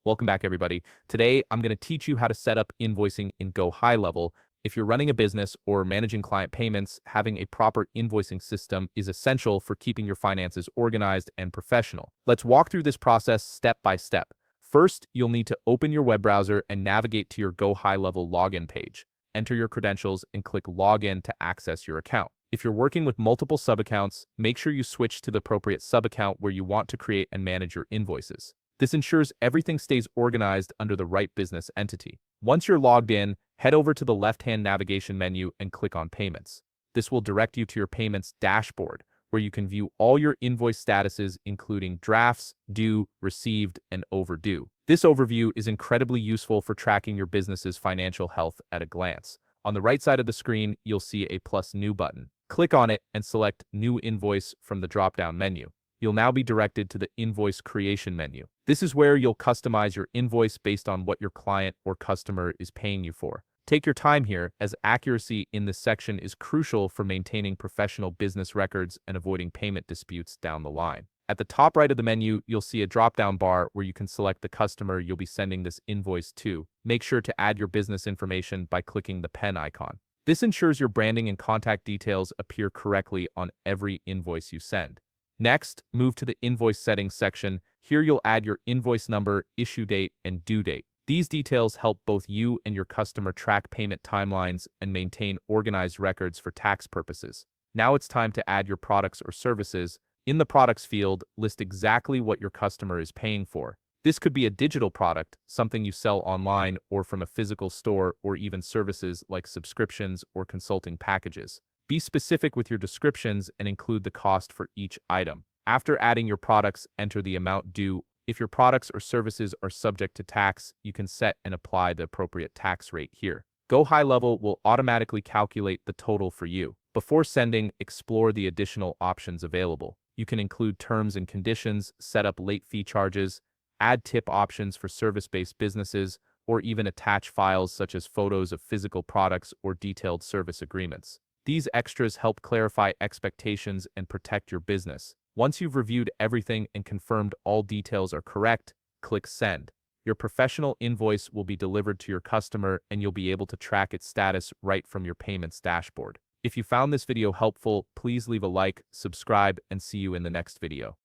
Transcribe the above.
Welcome back, everybody. Today, I'm going to teach you how to set up invoicing in GoHighLevel. If you're running a business or managing client payments, having a proper invoicing system is essential for keeping your finances organized and professional. Let's walk through this process step by step. First, you'll need to open your web browser and navigate to your GoHighLevel login page. Enter your credentials and click Login to access your account. If you're working with multiple sub-accounts, make sure you switch to the appropriate sub-account where you want to create and manage your invoices. This ensures everything stays organized under the right business entity. Once you're logged in, head over to the left-hand navigation menu and click on Payments. This will direct you to your payments dashboard, where you can view all your invoice statuses, including drafts, due, received, and overdue. This overview is incredibly useful for tracking your business's financial health at a glance. On the right side of the screen, you'll see a plus new button. Click on it and select New Invoice from the drop-down menu. You'll now be directed to the Invoice Creation menu. This is where you'll customize your invoice based on what your client or customer is paying you for. Take your time here, as accuracy in this section is crucial for maintaining professional business records and avoiding payment disputes down the line. At the top right of the menu, you'll see a drop-down bar where you can select the customer you'll be sending this invoice to. Make sure to add your business information by clicking the pen icon. This ensures your branding and contact details appear correctly on every invoice you send. Next, move to the Invoice Settings section. Here you'll add your invoice number, issue date, and due date. These details help both you and your customer track payment timelines and maintain organized records for tax purposes. Now it's time to add your products or services. In the Products field, list exactly what your customer is paying for. This could be a digital product, something you sell online or from a physical store, or even services like subscriptions or consulting packages. Be specific with your descriptions and include the cost for each item. After adding your products, enter the amount due. If your products or services are subject to tax, you can set and apply the appropriate tax rate here. GoHighLevel will automatically calculate the total for you. Before sending, explore the additional options available. You can include terms and conditions, set up late fee charges, add tip options for service-based businesses, or even attach files such as photos of physical products or detailed service agreements. These extras help clarify expectations and protect your business. Once you've reviewed everything and confirmed all details are correct, click Send. Your professional invoice will be delivered to your customer, and you'll be able to track its status right from your payments dashboard. If you found this video helpful, please leave a like, subscribe, and see you in the next video.